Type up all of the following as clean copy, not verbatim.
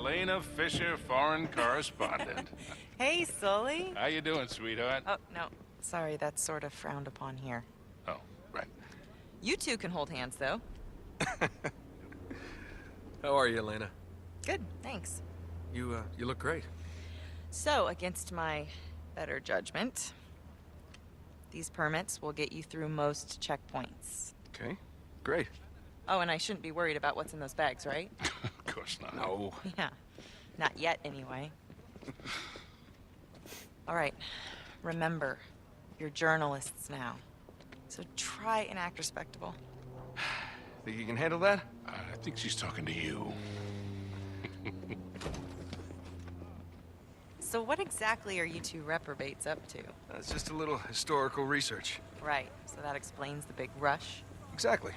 Elena Fisher, foreign correspondent. Hey, Sully. How you doing, sweetheart? Oh, no. Sorry, that's sort of frowned upon here. Oh, right. You two can hold hands, though. How are you, Elena? Good, thanks. You look great. So, against my better judgment, these permits will get you through most checkpoints. Okay, great. Oh, and I shouldn't be worried about what's in those bags, right? Of course not. No. Yeah. Not yet, anyway. All right. Remember, you're journalists now. So try and act respectable. Think you can handle that? I think she's talking to you. So what exactly are you two reprobates up to? It's just a little historical research. Right, so that explains the big rush. Exactly.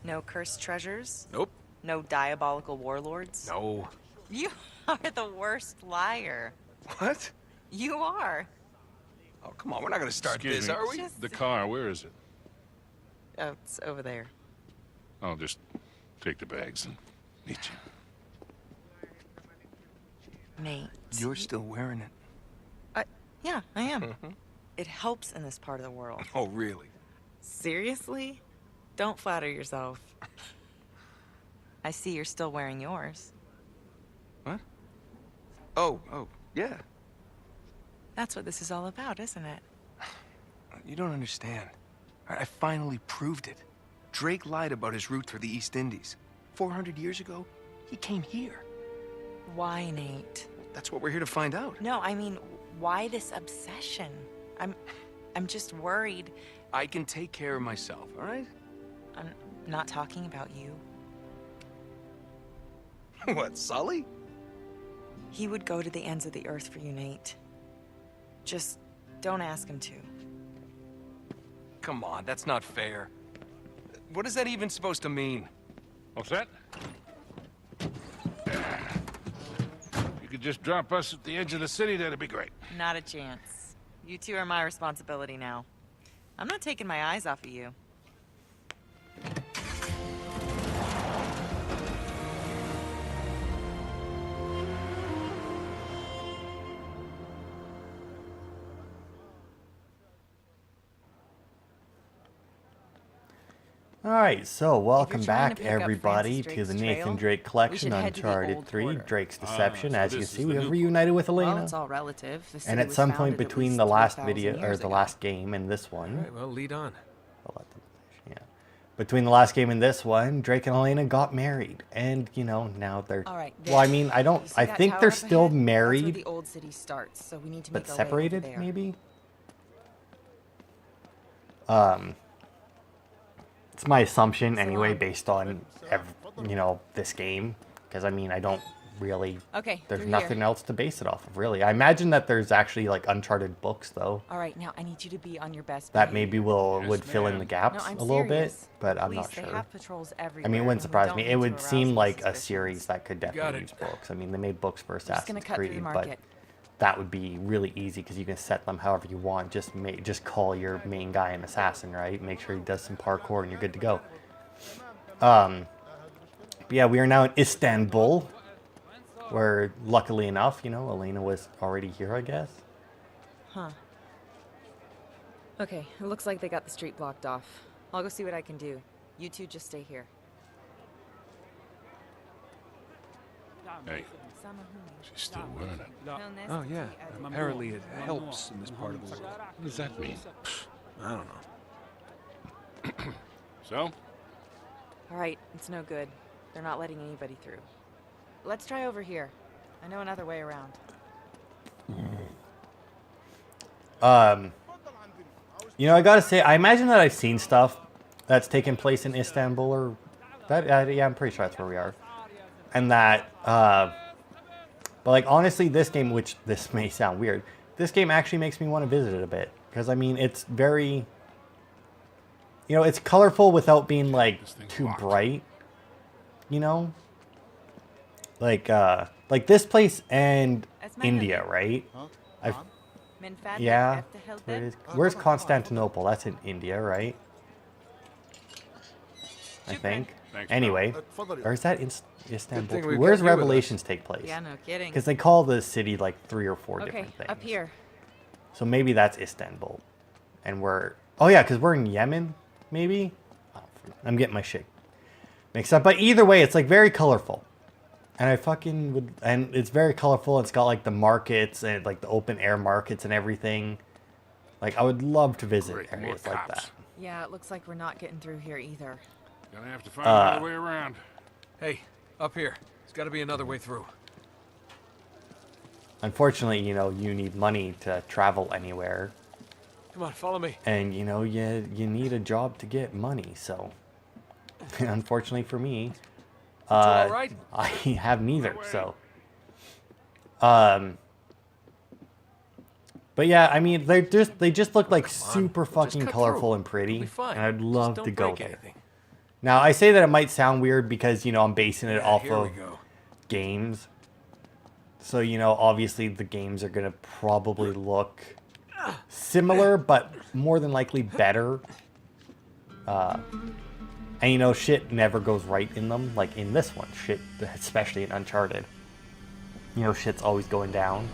No cursed treasures? Nope. No diabolical warlords? No. You are the worst liar. What? You are. Oh, come on. We're not gonna start Excuse this, me. are we? Just- The car, where is it? Oh, it's over there. I'll just take the bags and meet you. Nate. You're still wearing it. Yeah, I am. It helps in this part of the world. Oh, really? Seriously? Don't flatter yourself. I see you're still wearing yours. What? Oh, yeah. That's what this is all about, isn't it? You don't understand. I finally proved it. Drake lied about his route through the East Indies. 400 years ago, he came here. Why, Nate? That's what we're here to find out. No, I mean, why this obsession? I'm just worried. I can take care of myself, all right? I'm not talking about you. What, Sully? He would go to the ends of the earth for you, Nate. Just don't ask him to. Come on, that's not fair. What is that even supposed to mean? All set? You could just drop us at the edge of the city, that'd be great. Not a chance. You two are my responsibility now. I'm not taking my eyes off of you. Alright, so welcome you're trying to back pick up everybody Francis to the Drake's Nathan trail, Drake we collection, should head to the Uncharted old 3, quarter. Drake's Deception. so As you can this see, is we the have new reunited with Well, Elena. it's all relative. The And city at was some point founded at between least the last 3,000 video, or years the ago. last game and this All one, right, well, lead on. I'll let them finish, yeah. Between the last game and this one, Drake and Elena got married. And, you know, now they're... All right, well, I there. mean, You see I that think tower they're up still ahead? That's where married, the old city starts, so we need to but make our way over separated, there. maybe? It's my assumption anyway, based on, you know, this game. Because, I mean, I don't really... Okay, There's through nothing here. else to base it off of, really. I imagine that there's actually, like, Uncharted books, though, All right, now I need you to be on your best that behavior. maybe would fill in the ma'am. gaps No, I'm a little bit, serious. but I'm Police, not they sure. have patrols everywhere. I mean, it wouldn't and we surprise don't me. need It to would arouse seem any like a suspicions. series that could got definitely it. use books. I mean, they made books for just gonna Assassin's cut through the Creed, but market. that would be really easy because you can set them however you want. Just call your main guy an assassin, right? Make sure he does some parkour and you're good to go. But yeah, we are now in Istanbul, where luckily enough, you know, Elena was already here, I guess. Huh. Okay, it looks like they got the street blocked off. I'll go see what I can do. You two just stay here. Hey, she's still wearing it. Oh, yeah. Apparently it helps in this part of the world. What does that mean? I don't know. So? All right, it's no good. They're not letting anybody through. Let's try over here. I know another way around. You know, I gotta say, I imagine that I've seen stuff that's taken place in Istanbul, or that, yeah, I'm pretty sure that's where we are. And that, but like, honestly, this game, which this may sound weird, this game actually makes me want to visit it a bit. Because, I mean, it's very, you know, it's colorful without being, like, too bright, you know? Like this place and India, right? Yeah. Where's Constantinople? That's in India, right? I think. Thanks, Anyway, اتفضل يا or is that thing Istanbul? we Where's got you with us. Revelations take place? Yeah, no kidding. Because they call the city like 3 or 4 Okay, different things. up here. So maybe that's Istanbul. And we're... Oh yeah, because we're in Yemen, maybe? Oh, I'm getting my shit mixed up. But either way, it's like very colorful. And I fucking would... And it's very colorful. It's got like the markets and like the open air markets and everything. Like I would love to visit Great, more areas like cops. that. Yeah, it looks like we're not getting through here either. Gonna have to find another way around. Hey, up here. There's got to be another way through. Unfortunately, you know, you need money to travel anywhere. Come on, follow me. And, you know, you need a job to get money, so... Unfortunately for me, all right? I have neither, so... But yeah, I mean, they just look like super fucking cut colorful through. and pretty, It'll be fine. and I'd Just love don't to go break there. anything. Now, I say that it might sound weird because, you know, I'm basing it Yeah, off here of we go. games. So, you know, obviously the games are going to probably look similar, but more than likely better. And, you know, shit never goes right in them. Like in this one, shit, especially in Uncharted. You know, shit's always going down.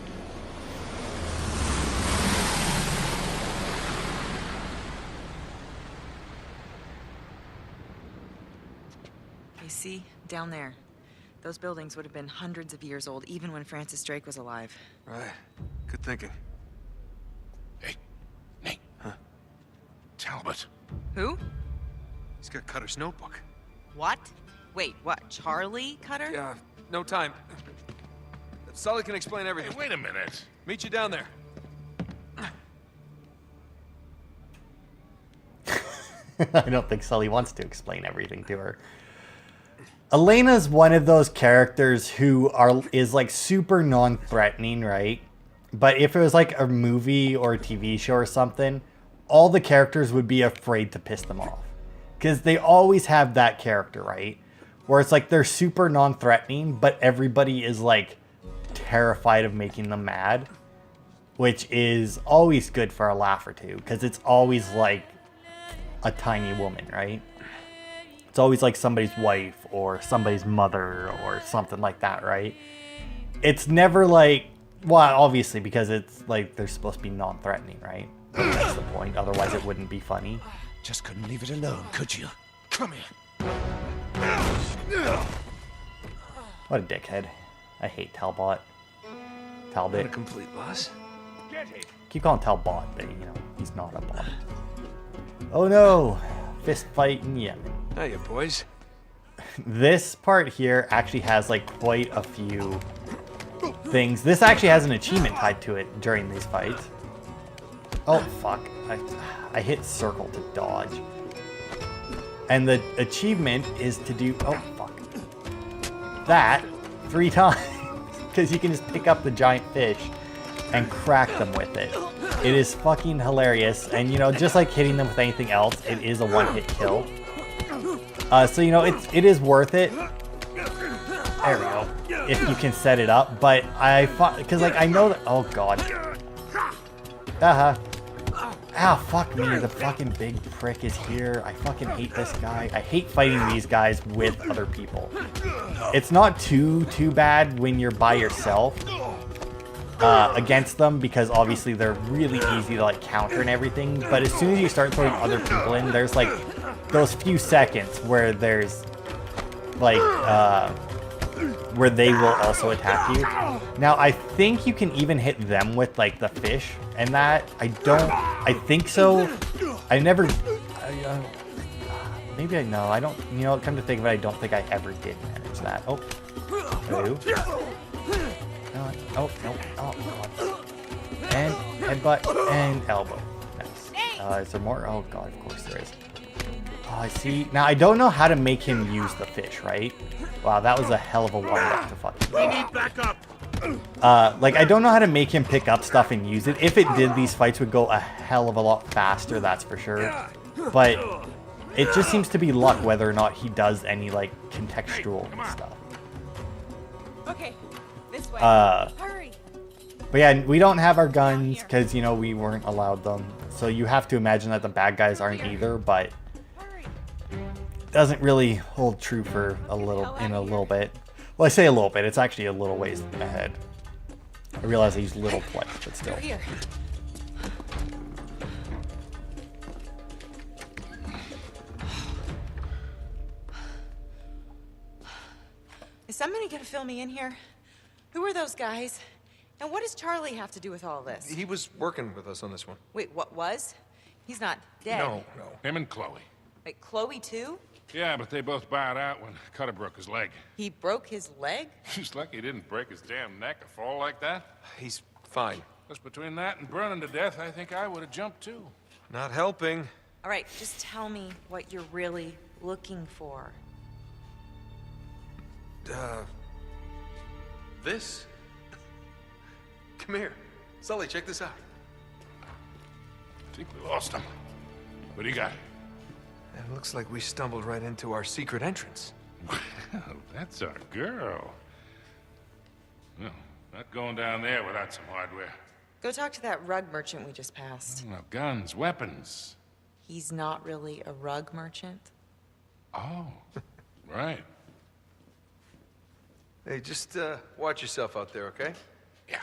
You see, down there. Those buildings would have been hundreds of years old, even when Francis Drake was alive. Right. Good thinking. Hey, Nate. Huh? Talbot. Who? He's got Cutter's notebook. What? Wait, what? Charlie Cutter? Yeah, no time. Sully can explain Hey, everything. wait a minute. Meet you down there. I don't think Sully wants to explain everything to her. Elena's one of those characters who is like super non-threatening, right? But if it was like a movie or a TV show or something, all the characters would be afraid to piss them off. Because they always have that character, right? Where it's like they're super non-threatening, but everybody is like terrified of making them mad. Which is always good for a laugh or two. Because it's always like a tiny woman, right? It's always like somebody's wife or somebody's mother or something like that, right? It's never like, well, obviously because it's like they're supposed to be non-threatening, right? That's the point. Otherwise it wouldn't be funny. Just couldn't leave it alone, could you? Come here. What a dickhead. I hate Talbot. Not a Talbot. complete loss. Get him. Keep calling Talbot, but you know, he's not a bot. Oh no! Fist fight in Yemen. Hiya, boys. This part here actually has like quite a few things. This actually has an achievement tied to it during these fights. Oh fuck. I hit circle to dodge. And the achievement is to do, oh fuck, that 3 times. Because you can just pick up the giant fish and crack them with it. It is fucking hilarious. And you know, just like hitting them with anything else, it is a one-hit kill. So you know, it is worth it. There we go. If you can set it up. But I thought, because like I know that, oh god. Ah, fuck me, the fucking big prick is here. I fucking hate this guy. I hate fighting these guys with other people. It's not too bad when you're by yourself against them, because obviously they're really easy to like counter and everything. But as soon as you start throwing other people in, there's like those few seconds where there's like where they will also attack you. Now I think you can even hit them with like the fish and that. I think so. I never, maybe I know. I don't, you know, come to think of it, I don't think I ever did manage that. Oh, hello. No, oh, no, oh, God. And headbutt and elbow. Nice. Is there more? Oh, God, of course there is. Oh, I see. Now, I don't know how to make him use the fish, right? Wow, that was a hell of a warm-up to fucking We need backup. like, I don't know how to make him pick up stuff and use it. If it did, these fights would go a hell of a lot faster, that's for sure. But it just seems to be luck whether or not he does any, like, contextual stuff. Okay, this way. Hurry. But yeah, we don't have our guns because, you know, we weren't allowed them. So you have to imagine that the bad guys aren't either, but... doesn't really hold true for a little bit. Well, I say a little bit. It's actually a little ways ahead. I realize I used little twice, but still. Through here. Is somebody gonna fill me in here? Who are those guys? And what does Charlie have to do with all this? He was working with us on this one. Wait, what was? He's not dead. No. Him and Chloe. Wait, Chloe too? Yeah, but they both bowed out when Cutter broke his leg. He broke his leg? He's lucky he didn't break his damn neck or fall like that. He's fine. Just between that and burning to death, I think I would have jumped too. Not helping. All right, just tell me what you're really looking for. This? Come here. Sully, check this out. I think we lost him. What do you got? It looks like we stumbled right into our secret entrance. Well, that's our girl. No, not going down there without some hardware. Go talk to that rug merchant we just passed. No, guns, weapons. He's not really a rug merchant. Oh, right. Hey, just watch yourself out there, okay? Yeah.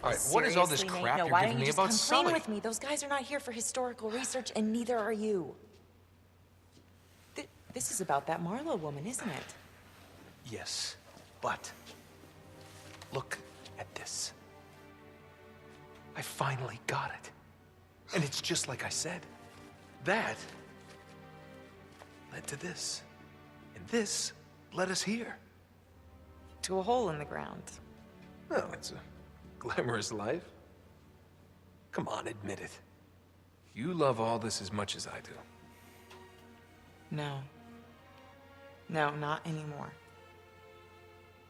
All right, what is all this Seriously, crap Nate? No, you're why giving don't me you just about come Sully? clean with me? Those guys are not here for historical research, and neither are you. This is about that Marlowe woman, isn't it? Yes, but look at this. I finally got it. And it's just like I said. That led to this. And this led us here. To a hole in the ground. Well, it's a glamorous life. Come on, admit it. You love all this as much as I do. No. No, not anymore.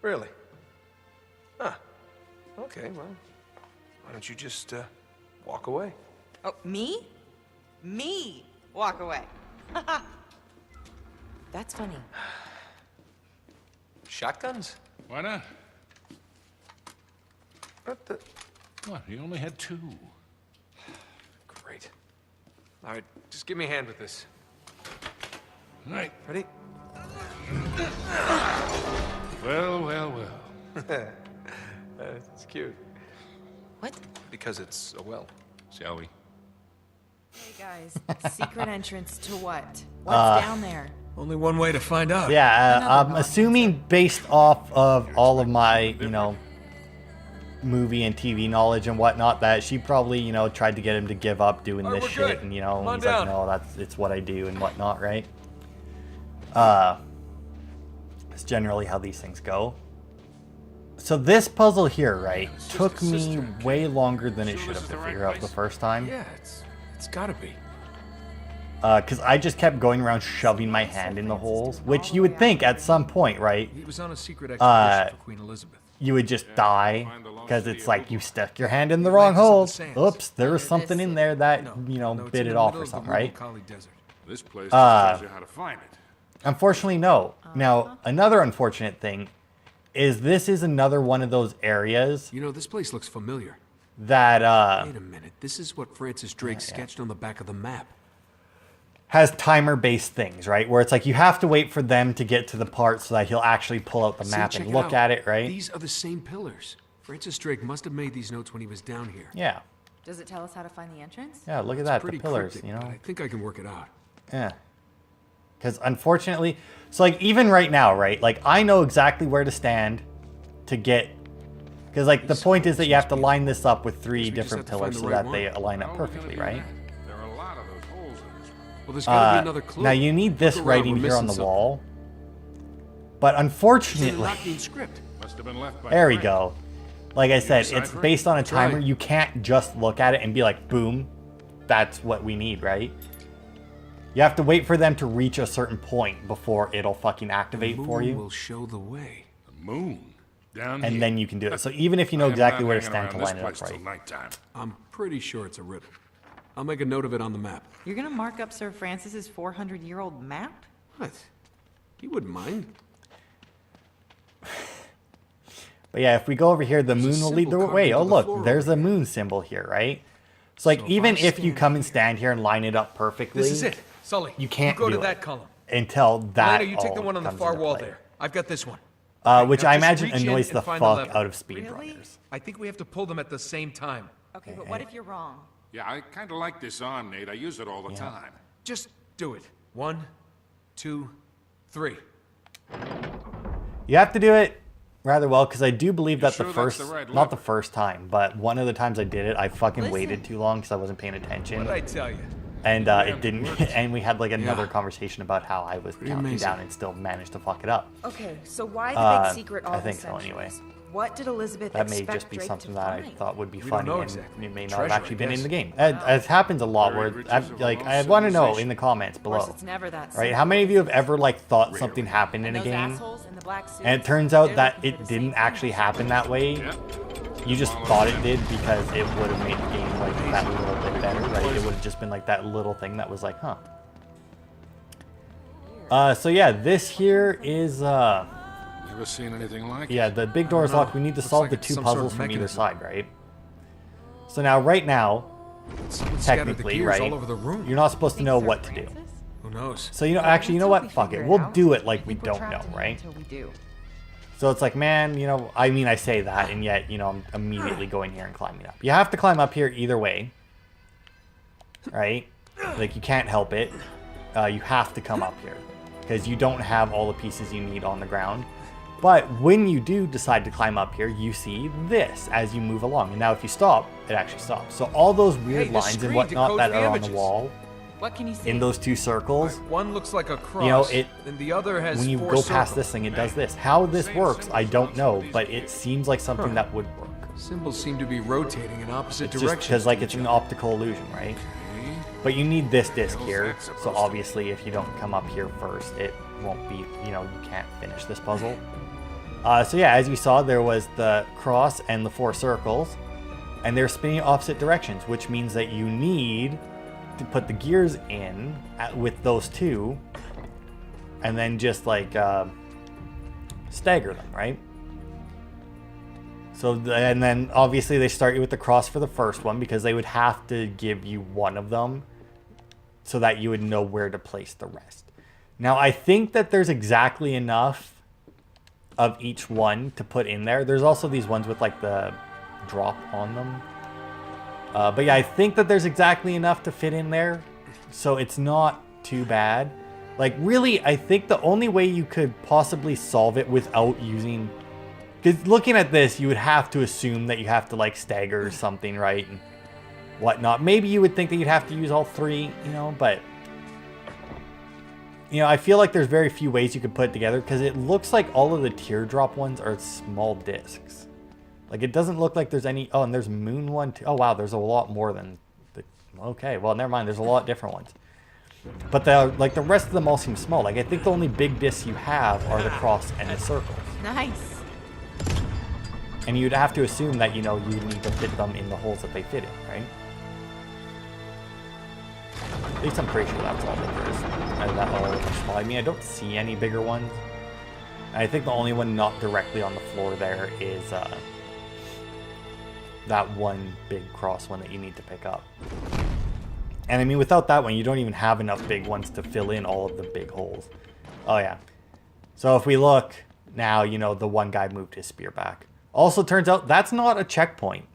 Really? Huh. Okay, well, why don't you just walk away? Oh, me? Me walk away. That's funny. Shotguns? Why not? What the? What, he only had 2. Great. All right, just give me a hand with this. All right. Ready? Well, well, well. It's cute. What? Because it's a well. Shall we? Hey guys, secret entrance to what? What's down there? Only one way to find out. Yeah, I'm assuming based off of all of my, movie and TV knowledge and whatnot, that she probably, tried to get him to give up doing All right, this we're shit, good. and Come on he's down. like, no, it's what I do and whatnot, right? It's generally how these things go. So this puzzle here, right, took me way longer than it should have to figure out the first time. Yeah, it's gotta be. Because I just kept going around shoving my hand in the holes, which you would think at some point, right, He was on a secret expedition for Queen Elizabeth. you would just die, because it's like you stuck your hand in the wrong hole. Oops, there was something in there that, bit it off or something, right? This place just tells you how to find it. Unfortunately, no. Now, another unfortunate thing is this is another one of those areas You know, this place looks familiar. that Wait a minute. This is what Francis Drake sketched on the back of the map. has timer-based things, right? Where it's like you have to wait for them to get to the part so that he'll actually pull out the See, map check and it look out. at it, right? These are the same pillars. Francis Drake must have made these notes when he was down here. Yeah. Does it tell us how to find the entrance? Yeah, look at It's that, the pretty pillars, cryptic, but I think I can work it out. Yeah. Because unfortunately, so like even right now, right? Like I know exactly where to stand to get, because like the point is that you have to line this up with 3 we just different have to find pillars the so right that they one. align How up are we gonna perfectly, do right? that? There are a lot of those holes in this room. Well, there's got to be another clue. Now you need this Look around, writing we're here on the missing wall, but It's in the unfortunately, Lockean script. Must have been left by there we Frank. go. Like I said, it's decipher it? based on a Try. timer. You can't just look at it and be like, boom, that's what we need, right? You have to wait for them to reach a certain point before it'll fucking activate The for moon you, will show the way. The moon. Down and here. then you can do it. So even if you know I am exactly not where to hanging stand to around line it this up place right. till nighttime. I'm pretty sure it's a riddle. I'll make a note of it on the map. You're gonna mark up Sir Francis's 400-year-old map? What? You wouldn't mind. But yeah, if we go over here, the There's a moon will lead the symbol carved way. into Oh, the look, floor there's over a moon symbol here, right? So like So if even I if you stand come and stand here and line it up perfectly, This is it. Sully, You can't go do to it that column. until that Elena, you take the all one on the comes far into wall play. there. I've got this one. Which Now I just imagine reach in annoys and the find fuck lever. out of Really? speedrunners. I think we have to pull them at the same time. Okay, but what if you're wrong? Yeah, I kind of like this arm, Nate. I use it all the time. Just do it. 1, 2, 3. You have to do it rather well, because I do believe that sure the that's first, the right not the lever? first time, but one of the times I did it, I fucking Listen. waited too long because I wasn't paying What attention. did I tell you? And Yeah, it didn't, it works. and we had like another Yeah. conversation about how I was counting amazing. down and still managed to fuck it up. Okay, so why the big Uh, secret all I the think so, centuries? anyway. What did Elizabeth That may expect just be Drake something to that I find? thought would be We don't funny, know and exactly. it may not Treasure, have actually I been in guess. the game. It happens a lot Buried where, riches of a like, lost I want to know civilization. in the comments Of below, course, it's never that right? simple. How many of you have ever like thought something happened in And a those game, assholes in the black suits, and it turns out they're that looking it for the same didn't thing. actually happen that way? Yeah. You just thought it did because it would have made the game like that little bit better, right? It would have just been like that little thing that was like, huh. So yeah, this here is Never seen anything like yeah, it. the big door is locked. We need to Looks solve like the it's two some sort puzzles of from either mechanism. side, right? So now, right now, Someone scattered the technically, gears right, all over the room. you're not supposed to know what to do. Who knows? So, you know, actually, you know Let's what? hope we Fuck figure it. We'll out. do it I like we think we're don't know, trapped in here right? Until we do. So it's like, man, you know, I mean, I say that, and yet, you know, I'm immediately going here and climbing up. You have to climb up here either way, right? Like, you can't help it. You have to come up here, because you don't have all the pieces you need on the ground. But when you do decide to climb up here, you see this as you move along. And now if you stop, it actually stops. So all those weird Hey, the lines and screen whatnot that decodes the are on the images. wall, What can you see? in those two circles, One looks like a cross, you know, it, and the other has when you 4 go past circles. this thing, it does this. How this works, I don't know, but it seems like something that would work. Symbols seem to be rotating in opposite It's just directions. because, like, to it's each an other. optical illusion, right? But you need this disc here, so obviously if you don't come up here first, it won't be, you know, you can't finish this puzzle. So yeah, as you saw, there was the cross and the 4 circles, and they're spinning opposite directions, which means that you need to put the gears in with those two, and then just like stagger them, right? So, and then obviously they start you with the cross for the first one because they would have to give you one of them so that you would know where to place the rest. Now, I think that there's exactly enough of each one to put in there. There's also these ones with like the drop on them. But yeah, I think that there's exactly enough to fit in there. So it's not too bad. Like really, I think the only way you could possibly solve it without using... Because looking at this, you would have to assume that you have to like stagger or something, right? And whatnot. Maybe you would think that you'd have to use all 3, you know, but... You know, I feel like there's very few ways you could put it together because it looks like all of the teardrop ones are small discs. Like, it doesn't look like there's any... Oh, and there's moon one, too. Oh, wow, there's a lot more than... Okay, well, never mind. There's a lot different ones. But the rest of them all seem small. Like, I think the only big discs you have are the cross and the circles. Nice. And you'd have to assume that, you know, you need to fit them in the holes that they fit in, right? At least I'm pretty sure that's all that there is. That all are small. I mean, I don't see any bigger ones. I think the only one not directly on the floor there is that one big cross one that you need to pick up. And I mean, without that one, you don't even have enough big ones to fill in all of the big holes. Oh, yeah. So if we look now, you know, the one guy moved his spear back. Also, turns out that's not a checkpoint.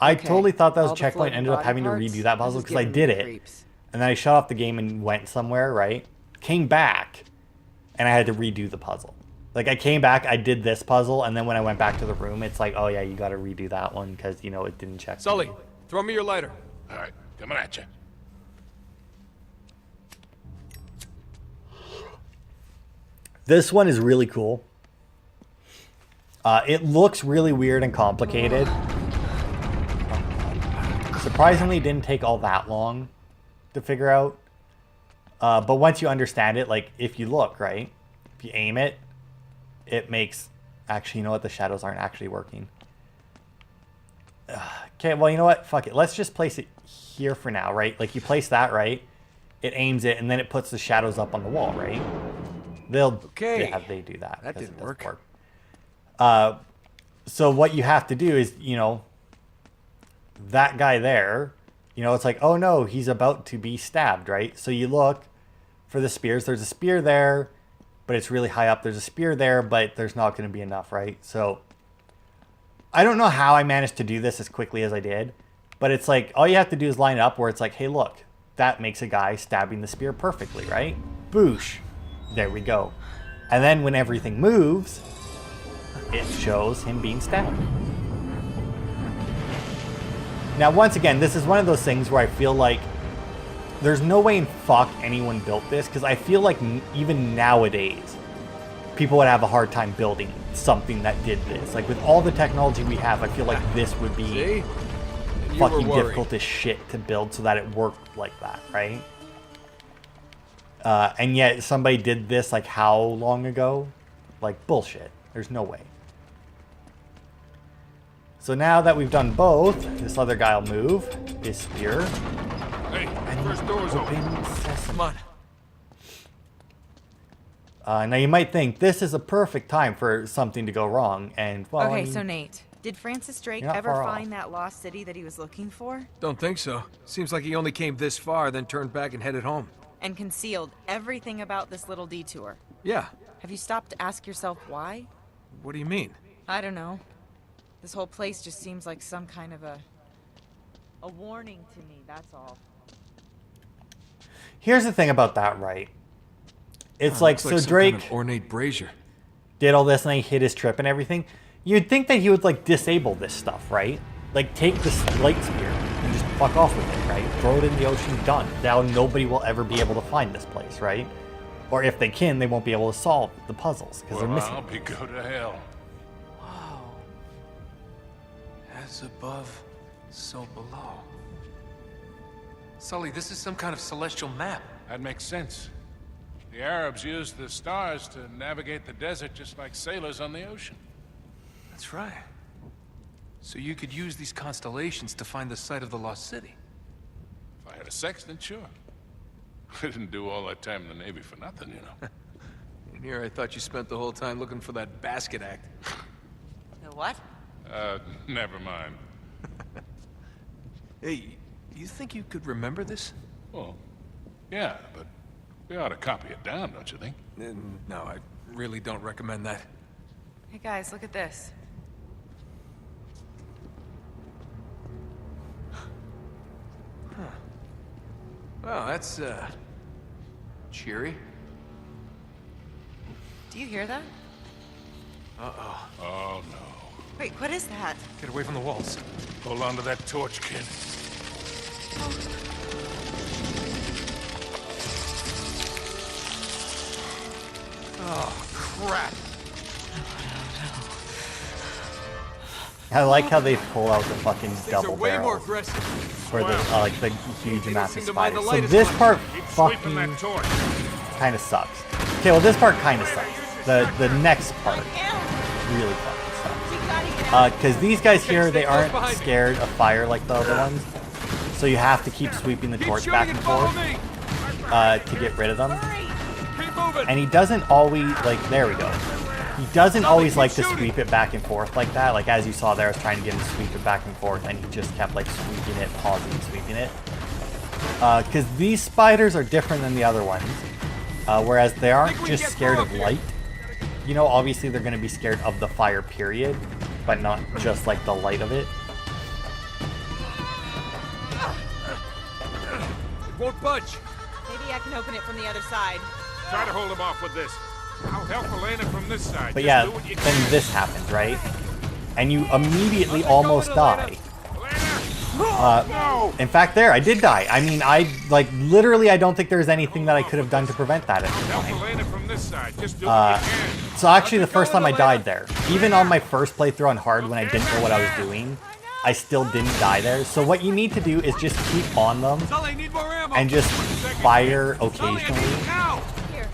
I Okay, totally thought that was all a the checkpoint. floating Ended up body having to parts? redo that puzzle This is because I giving me did it. creeps. And then I shut off the game and went somewhere, right? Came back, and I had to redo the puzzle. Like, I came back, I did this puzzle, and then when I went back to the room, it's like, oh yeah, you gotta redo that one because, you know, it didn't check. Sully, throw me your lighter. All right, coming at you. This one is really cool. It looks really weird and complicated. Surprisingly, didn't take all that long to figure out. But once you understand it, like, if you look, right? If you aim it, it makes... Actually, you know what? The shadows aren't actually working. Okay, well, you know what? Fuck it. Let's just place it here for now, right? Like, you place that, right? It aims it, and then it puts the shadows up on the wall, right? They'll... Okay. Yeah, they do that. That 'cause didn't it doesn't work. So what you have to do is, you know, that guy there, you know, it's like, oh no, he's about to be stabbed, right? So you look, for the spears. There's a spear there, but it's really high up. There's a spear there, but there's not going to be enough, right? So I don't know how I managed to do this as quickly as I did, but it's like all you have to do is line it up where it's like, hey, look, that makes a guy stabbing the spear perfectly, right? Boosh. There we go. And then when everything moves, it shows him being stabbed. Now, once again, this is one of those things where I feel like there's no way in fuck anyone built this, because I feel like even nowadays, people would have a hard time building something that did this. Like, with all the technology we have, I feel like this would be fucking difficult as shit to build so that it worked like that, right? And yet, somebody did this, like, how long ago? Like, bullshit. There's no way. So now that we've done both, this other guy will move his spear. Hey, And first door's open. Come on. Now you might think this is a perfect time for something to go wrong, and well, Okay, I mean, so Nate, did Francis Drake You're not ever far off. find that lost city that he was looking for? Don't think so. Seems like he only came this far, then turned back and headed home. And concealed everything about this little detour? Yeah. Have you stopped to ask yourself why? What do you mean? I don't know. This whole place just seems like some kind of a warning to me, that's all. here's the thing about that, right? It's Looks so some Drake kind of ornate brazier. did all this and then he hit his trip and everything. You'd think that he would like disable this stuff, right? Like take this light spear and just fuck off with it, right? Throw it in the ocean, done. Now nobody will ever be able to find this place, right? Or if they can, they won't be able to solve the puzzles because they're missing. I'll be go to hell. Whoa. As above, so below. Sully, this is some kind of celestial map. That makes sense. The Arabs used the stars to navigate the desert just like sailors on the ocean. That's right. So you could use these constellations to find the site of the lost city. If I had a sextant, sure. I didn't do all that time in the Navy for nothing, you know. And here I thought you spent the whole time looking for that basket act. The what? Never mind. Hey, you think you could remember this? Well, yeah, but we ought to copy it down, don't you think? No, I really don't recommend that. Hey guys, look at this. Well, that's, cheery. Do you hear that? Uh-oh. Oh, no. Wait, what is that? Get away from the walls. Hold on to that torch, kid. Oh, crap. I like how they pull out the fucking double way more barrels aggressive. for the like the huge amount of seem to mind spiders. the So lightest this one. part Keep sweeping fucking that torch. kind of sucks. Okay, well this part kind of sucks. The next part really fucking sucks. Because these guys here, they aren't scared of fire like the other ones. So you have to keep sweeping the torch back and forth to get rid of them. And he doesn't always, like, there we go. He doesn't always like to sweep it back and forth like that. Like, as you saw there, I was trying to get him to sweep it back and forth, and he just kept, like, sweeping it, pausing, and sweeping it. Because these spiders are different than the other ones. Whereas they aren't just scared of light. You know, obviously they're going to be scared of the fire, period. But not just, like, the light of it. It won't budge. Maybe I can open it from the other side. Try to hold him off with this. I'll help Elena from this side. But Just yeah, do what you then can. this happens, right? And you immediately almost die. No! In fact, there, I did die. I mean, literally, I don't think there's anything that I could have done to prevent that at the Help time. Elena from this side. Just do what you can. So actually, the first time I died there, even on my first playthrough on hard when I didn't know what I was doing, I still didn't die there. So what you need to do is just keep on them Sully, need more ammo. and just fire occasionally. Here.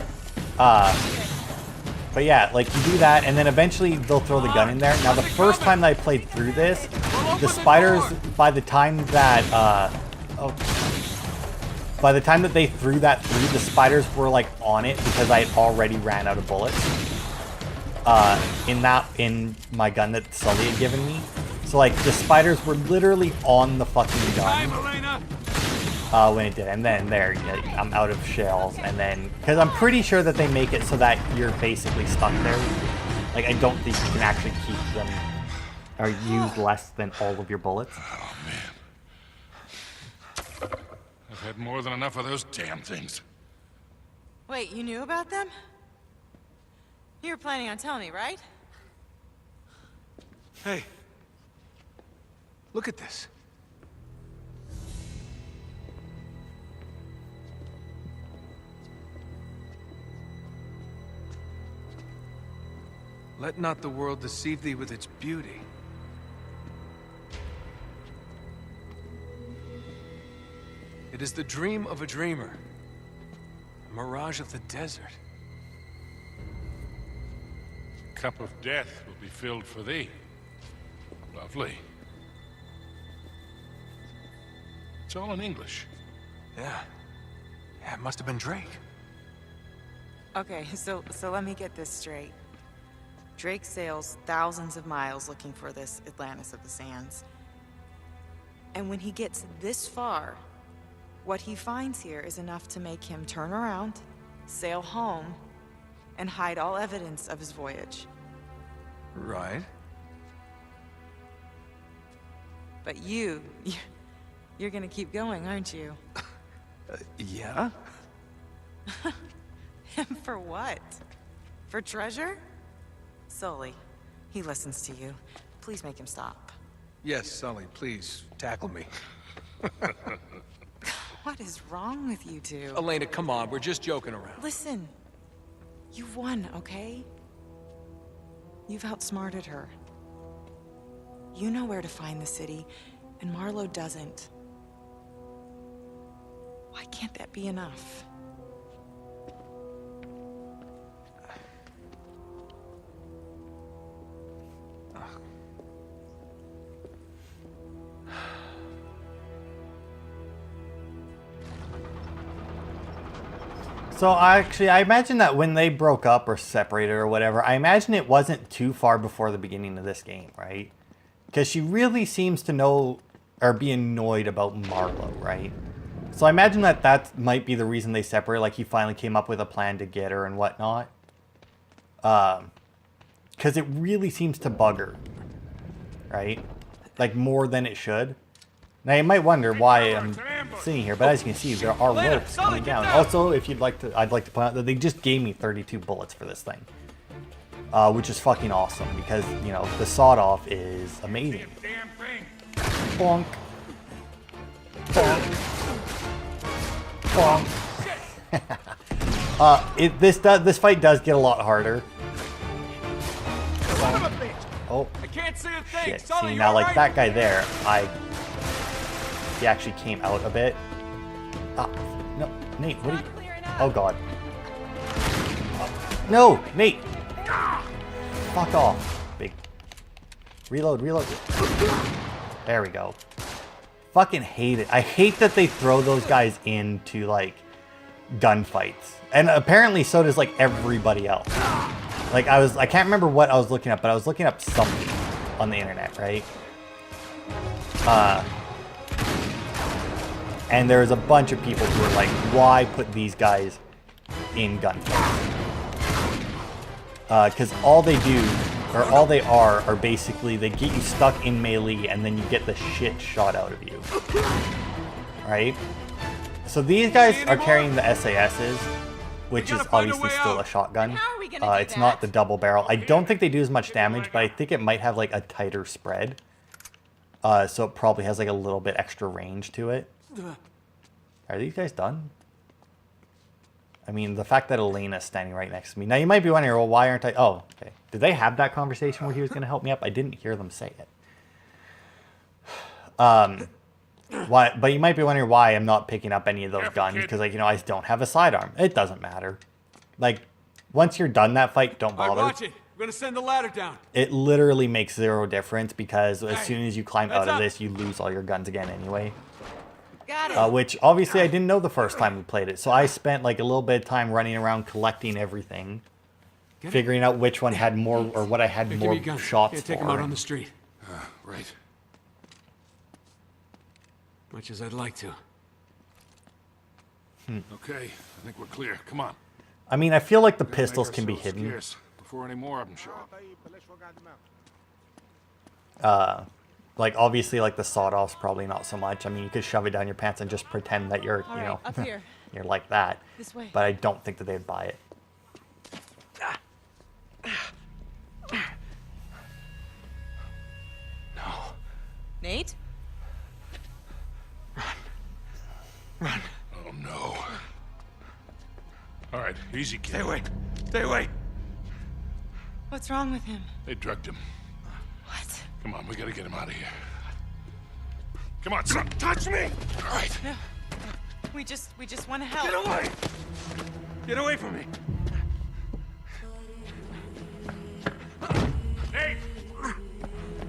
But yeah, like you do that, and then eventually they'll throw the gun in there. Now, the first time that I played through this, the spiders, by the time that they threw that through, the spiders were like on it because I had already ran out of bullets. In my gun that Sully had given me. So like the spiders were literally on the fucking gun. when it did, and then there, yeah, I'm out of shells, and then because I'm pretty sure that they make it so that you're basically stuck there. Like, I don't think you can actually keep them or use less than all of your bullets. Oh, man. I've had more than enough of those damn things. Wait, you knew about them? You were planning on telling me, right? Hey. Look at this. Let not the world deceive thee with its beauty. It is the dream of a dreamer. A mirage of the desert. Cup of death will be filled for thee. Lovely. It's all in English. Yeah. Yeah, it must have been Drake. Okay, so let me get this straight. Drake sails thousands of miles looking for this Atlantis of the Sands. And when he gets this far, what he finds here is enough to make him turn around, sail home, and hide all evidence of his voyage. Right. But you're gonna keep going, aren't you? Yeah? And for what? For treasure? Sully, he listens to you. Please make him stop. Yes, Sully, please, tackle me. What is wrong with you two? Elena, come on, we're just joking around. Listen, you've won, okay? You've outsmarted her. You know where to find the city, and Marlowe doesn't. Why can't that be enough? So I imagine that when they broke up or separated or whatever, I imagine it wasn't too far before the beginning of this game, right? Because she really seems to know or be annoyed about Marlowe, right? So I imagine that that might be the reason they separated. Like, he finally came up with a plan to get her and whatnot. Because it really seems to bug her, right? Like, more than it should. Now, you might wonder why I'm sitting here, but as you can see, there are ropes coming down. Also, if you'd like to, I'd like to point out that they just gave me 32 bullets for this thing. Which is fucking awesome, because, you know, the sawed-off is amazing. Bonk. Bonk. Bonk. This fight does get a lot harder. Oh, I can't see a thing. shit. Sully, See, you now, all like, right? that guy there, he actually came out a bit. Ah, no, Nate, what are you... Oh, God. No, Nate! Fuck off. Big... Reload. There we go. Fucking hate it. I hate that they throw those guys into, like, gunfights. And apparently so does, like, everybody else. Like, I can't remember what I was looking up, but I was looking up something on the internet, right? And there was a bunch of people who were like, why put these guys in gunfights? Because all they do, or all they are basically, they get you stuck in melee and then you get the shit shot out of you. Right? So these guys are carrying the SASs, which is obviously still a shotgun. How are we gonna do It's not the that? double barrel. I don't think they do as much damage, but I think it might have like a tighter spread. So it probably has like a little bit extra range to it. Are these guys done? I mean, the fact that Elena's standing right next to me. Now, you might be wondering, well, why aren't I... Oh, okay. Did they have that conversation where he was going to help me up? I didn't hear them say it. Why? But you might be wondering why I'm not picking up any of those guns. Because, like, you know, I don't have a sidearm. It doesn't matter. Like, once you're done that fight, don't All right, bother. watch it. We're gonna send the ladder down. It literally makes zero difference because as Hey, soon as you climb heads out of up. this, you lose all your guns again anyway. Got it. Which obviously I didn't know the first time we played it, so I spent like a little bit of time running around collecting everything, Get it? figuring out which one had more or what I had Here, give more me a gun. shots Can't take for. him out on the street. Right. Much as I'd like to. Okay, I think we're clear. Come on. I mean, I feel like the Gotta make pistols can be ourselves hidden. scarce before any more of them show up. Like, obviously, like, the sawed-off's probably not so much. I mean, you could shove it down your pants and just pretend that you're, All you right, know, up here. you're like that. This way. But I don't think that they'd buy it. No. Nate? Run. Oh, no. All right, easy, kid. Stay away. Stay away. What's wrong with him? They drugged him. What? Come on, we gotta get him out of here. Come on, son. Touch me! All right. No. We just want to help. Get away! Get away from me! Nate!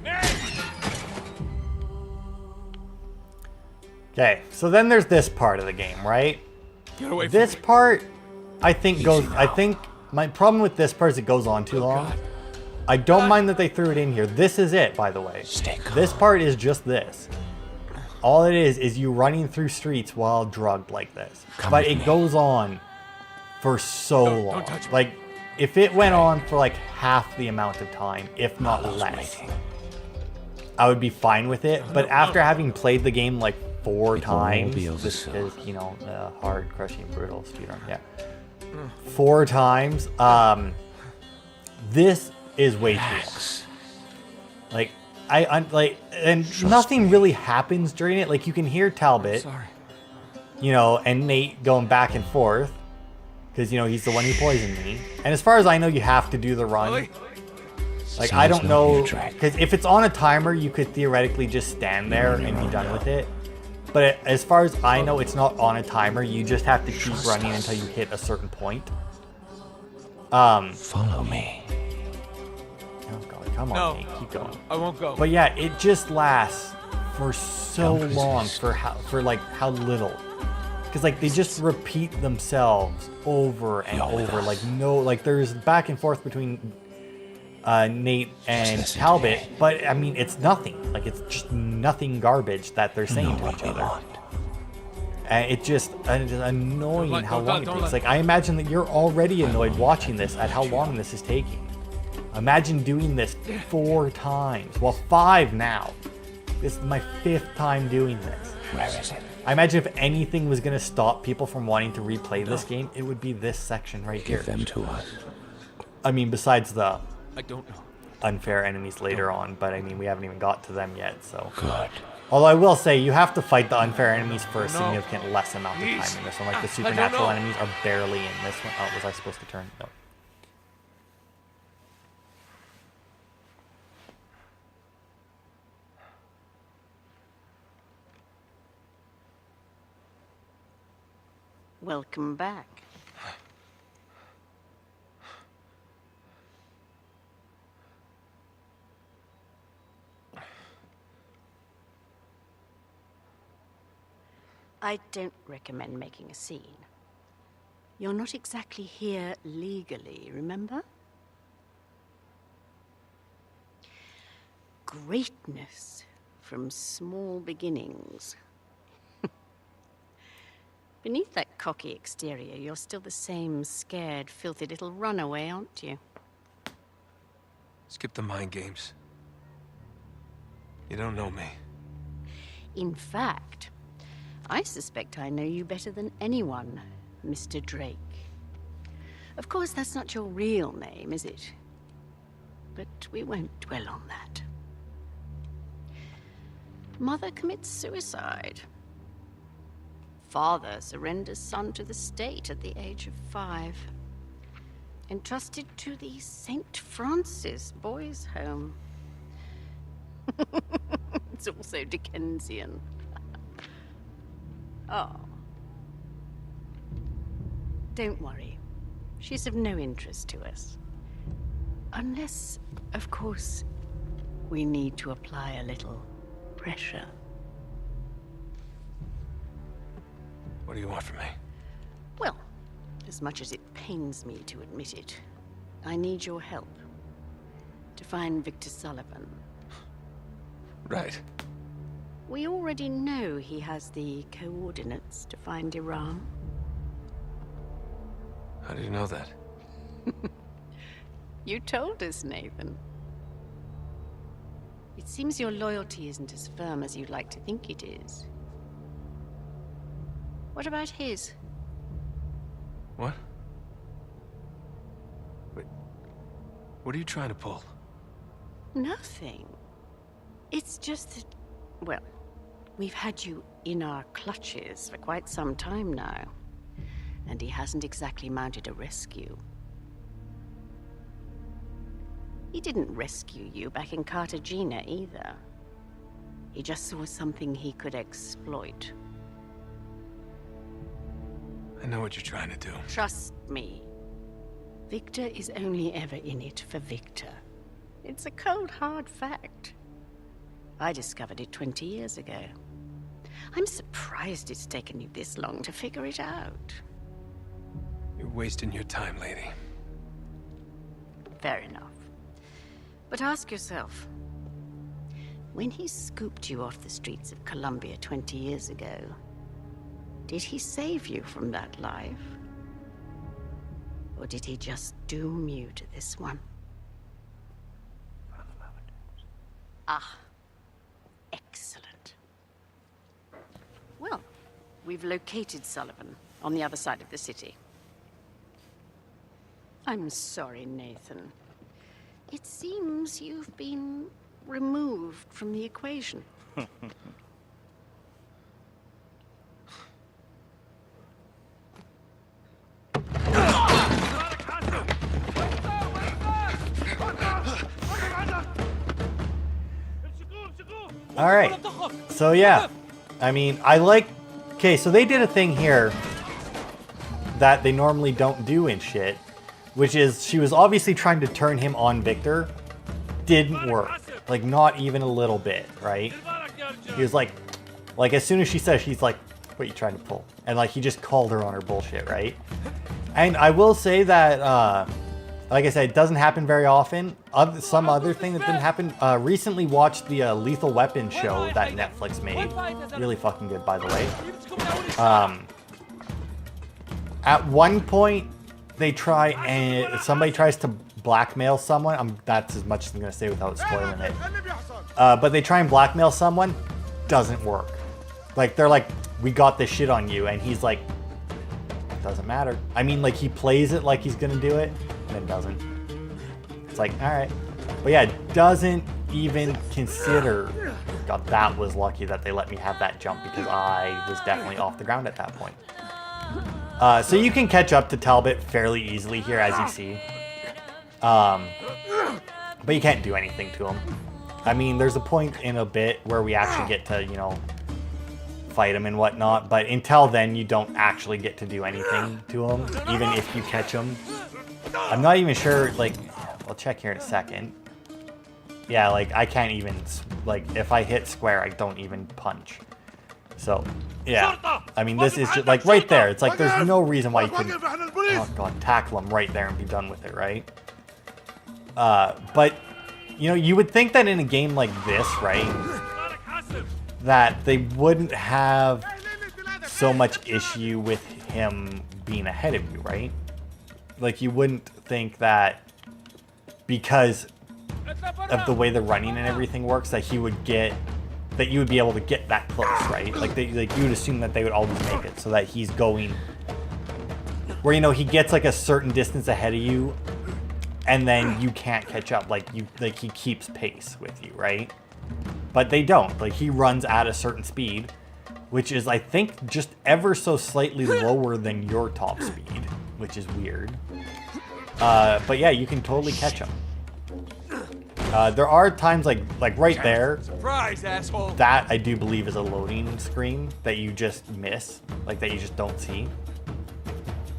Nate! Okay, so then there's this part of the game, right? Get away from This me. part, I think I think my problem with this part is it goes on too long. God. I don't mind that they threw it in here. This is it, by the way. Stay calm. This part is just this. All it is you running through streets while drugged like this. But with it me. goes on for so Don't long. touch me. Like, if it went on for like half the amount of time, if not less, I would be fine with it. But after having played the game like 4 times, this is, you know, hard, crushing, brutal speedrun, yeah. 4 times, this is way too long. Like, and nothing really happens during it. Like, you can hear Talbot, Sorry. you know, and Nate going back and forth, because, you know, he's the one who poisoned me. And as far as I know, you have to do the run. Like, I don't know, because if it's on a timer, you could theoretically just stand there and be done with it. But as far as I know, it's not on a timer. You just have to keep running until you hit a certain point. Follow me. Oh God, come on, Nate, keep going. I won't go. But yeah, it just lasts for so long for how little. Because like they just repeat themselves over and over. Like there's back and forth between Nate and Talbot, but I mean it's nothing. Like it's just nothing garbage that they're saying to each other. And it's just annoying how long it takes. Like I imagine that you're already annoyed watching this at how long this is taking. Imagine doing this 4 times. Well, 5 now. This is my 5th time doing this. Where is it? I imagine if anything was going to stop people from wanting to replay this game, it would be this section right here. Give them to us. I mean, besides the I don't know. unfair enemies later on, but I mean, we haven't even got to them yet, so. Good. Although I will say, you have to fight the unfair enemies for a significant less amount of time in this one. Like, the supernatural enemies are barely in this one. Oh, was I supposed to turn? No. Welcome back. I don't recommend making a scene. You're not exactly here legally, remember? Greatness from small beginnings. Beneath that cocky exterior, you're still the same scared, filthy little runaway, aren't you? Skip the mind games. You don't know me. In fact, I suspect I know you better than anyone, Mr. Drake. Of course, that's not your real name, is it? But we won't dwell on that. Mother commits suicide. Father surrenders son to the state at the age of 5. Entrusted to the St. Francis Boys' Home. It's also Dickensian. Oh. Don't worry. She's of no interest to us. Unless, of course, we need to apply a little pressure. What do you want from me? Well, as much as it pains me to admit it, I need your help to find Victor Sullivan. Right. We already know he has the coordinates to find Iran. How do you know that? You told us, Nathan. It seems your loyalty isn't as firm as you'd like to think it is. What about his? What? Wait. What are you trying to pull? Nothing. It's just that, well, we've had you in our clutches for quite some time now. And he hasn't exactly mounted a rescue. He didn't rescue you back in Cartagena either. He just saw something he could exploit. I know what you're trying to do. Trust me. Victor is only ever in it for Victor. It's a cold, hard fact. I discovered it 20 years ago. I'm surprised it's taken you this long to figure it out. You're wasting your time, lady. Fair enough. But ask yourself, when he scooped you off the streets of Colombia 20 years ago, did he save you from that life? Or did he just doom you to this one? Ah, excellent. Well, we've located Sullivan on the other side of the city. I'm sorry, Nathan. It seems you've been removed from the equation. All right. So yeah, I mean, I like. Okay, so they did a thing here that they normally don't do in shit, which is she was obviously trying to turn him on Victor. Didn't work. Like, not even a little bit, right? He was like as soon as she said, she's like, what are you trying to pull? And like, he just called her on her bullshit, right? And I will say that, like I said, it doesn't happen very often. Some other thing that didn't happen, recently watched the Lethal Weapon show that Netflix made. Really fucking good, by the way. At one point, they try and somebody tries to blackmail someone. That's as much as I'm gonna say without spoiling it. But they try and blackmail someone, doesn't work. Like, they're like, we got this shit on you, and he's like, doesn't matter. I mean, like, he plays it like he's gonna do it, and then doesn't. It's like, all right. But yeah, doesn't even consider. God, that was lucky that they let me have that jump, because I was definitely off the ground at that point. So you can catch up to Talbot fairly easily here, as you see. But you can't do anything to him. I mean, there's a point in a bit where we actually get to, you know, fight him and whatnot, but until then, you don't actually get to do anything to him, even if you catch him. I'm not even sure, like, I'll check here in a second. Yeah, like, I can't even, like, if I hit square, I don't even punch. So, yeah. I mean, this is just, like, right there. It's like, there's no reason why you couldn't, oh god, tackle him right there and be done with it, right? But, you know, you would think that in a game like this, right, that they wouldn't have so much issue with him being ahead of you, right? Like, you wouldn't think that because of the way the running and everything works that he would get, that you would be able to get that close, right? Like, you would assume that they would always make it so that he's going where, you know, he gets like a certain distance ahead of you and then you can't catch up. Like, he keeps pace with you, right? But they don't. Like, he runs at a certain speed, which is, I think, just ever so slightly lower than your top speed, which is weird. But yeah, you can totally catch him. There are times like right there, Surprise, asshole. that I do believe is a loading screen that you just miss, like that you just don't see.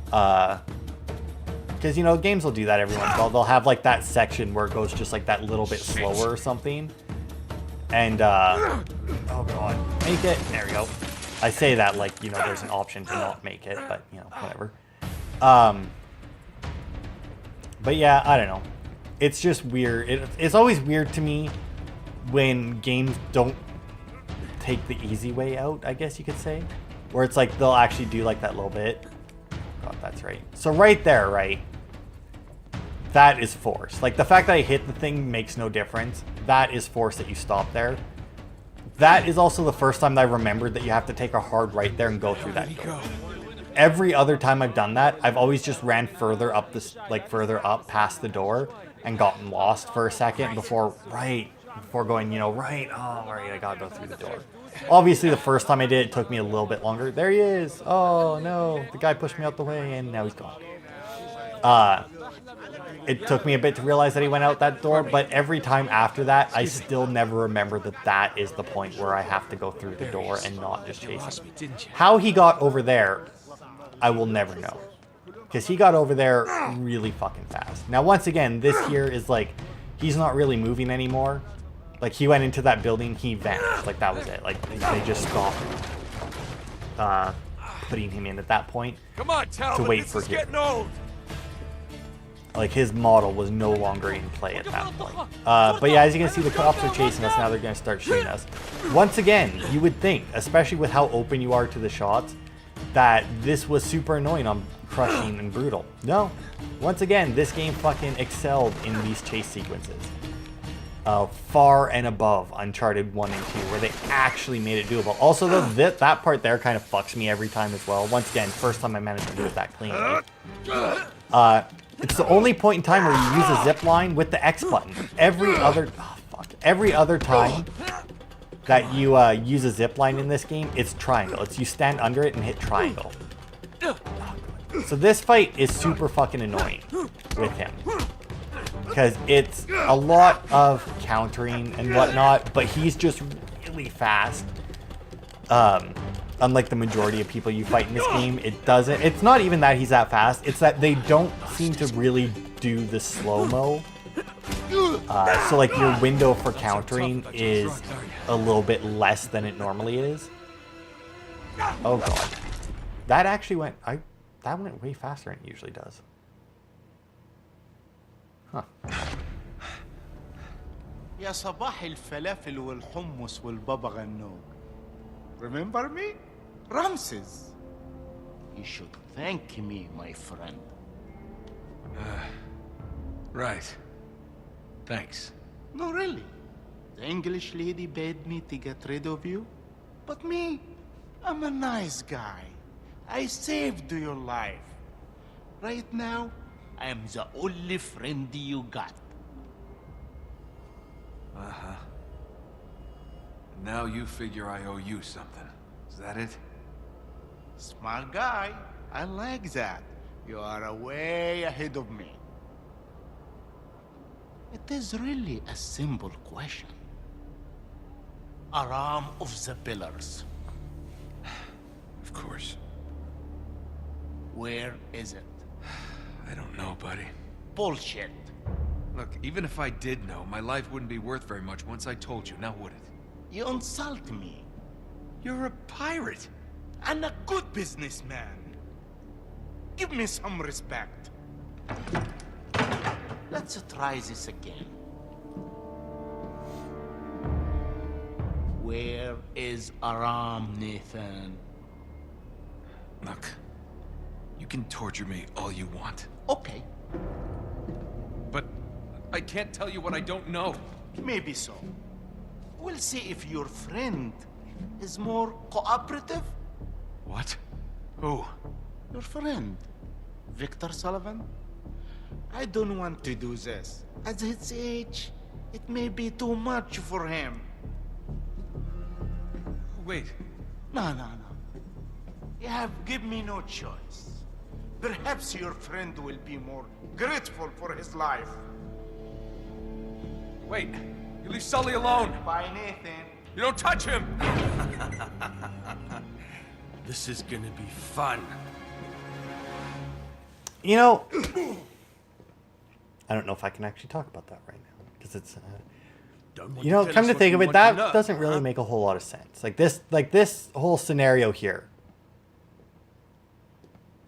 Because, you know, games will do that every once in a while. They'll have like that section where it goes just like that little bit slower or something. And, oh god, make it. There we go. I say that like, you know, there's an option to not make it, but, you know, whatever. But yeah, I don't know. It's just weird. It's always weird to me when games don't take the easy way out, I guess you could say. Where it's like they'll actually do like that little bit. God, that's right? So right there, right? That is force. Like, the fact that I hit the thing makes no difference. That is force that you stop there. That is also the first time that I remembered that you have to take a hard right there and go through that door. Every other time I've done that, I've always just ran further up this, like further up past the door and gotten lost for a second before going, you know, right, oh, right, I gotta go through the door. Obviously, the first time I did it took me a little bit longer. There he is. Oh, no. The guy pushed me out the way, and now he's gone. It took me a bit to realize that he went out that door, but every time after that, I still never remember that that is the point where I have to go through the door and not just chase him. How he got over there, I will never know. Because he got over there really fucking fast. Now, once again, this here is like, he's not really moving anymore. Like, he went into that building, he vanished. Like, that was it. Like, they just stopped putting him in at that point to wait for him. Like, his model was no longer in play at that point. But yeah, as you can see, the cops are chasing us. Now they're going to start shooting us. Once again, you would think, especially with how open you are to the shots, that this was super annoying on Crushing and Brutal. No. Once again, this game fucking excelled in these chase sequences. Far and above Uncharted 1 and 2, where they actually made it doable. Also, though, that part there kind of fucks me every time as well. Once again, first time I managed to do it that cleanly. It's the only point in time where you use a zip line with the X button. Every other time that you use a zip line in this game, it's triangle. It's you stand under it and hit triangle. So this fight is super fucking annoying with him. Because it's a lot of countering and whatnot, but he's just really fast. Unlike the majority of people you fight in this game, it's not even that he's that fast, it's that they don't seem to really do the slow-mo. So like your window for countering is a little bit less than it normally is. Oh god. That actually went, that went way faster than it usually does. Huh. يا صباح الفلافل والحمص والبابا غنوج. Remember me? Ramses. You should thank me, my friend. Right. Thanks. No, really. The English lady bade me to get rid of you. But me, I'm a nice guy. I saved your life. Right now, I am the only friend you got. Uh-huh. Now you figure I owe you something. Is that it? Smart guy. I like that. You are way ahead of me. It is really a simple question. Aram of the Pillars. Of course. Where is it? I don't know, buddy. Bullshit. Look, even if I did know, my life wouldn't be worth very much once I told you, now would it? You insult me. You're a pirate. And a good businessman. Give me some respect. Let's try this again. Where is Aram, Nathan? Look, you can torture me all you want. Okay, But I can't tell you what I don't know. maybe so. We'll see if your friend is more cooperative. What? Who? Your friend, Victor Sullivan. I don't want to do this. At his age, it may be too much for him. Wait. No. You have given me no choice. Perhaps your friend will be more grateful for his life. Wait. You leave Sully alone. Bye, Nathan. You don't touch him. This is gonna be fun. You know, I don't know if I can actually talk about that right now because it's, you know, come to think of it, that doesn't really make a whole lot of sense. Like this whole scenario here,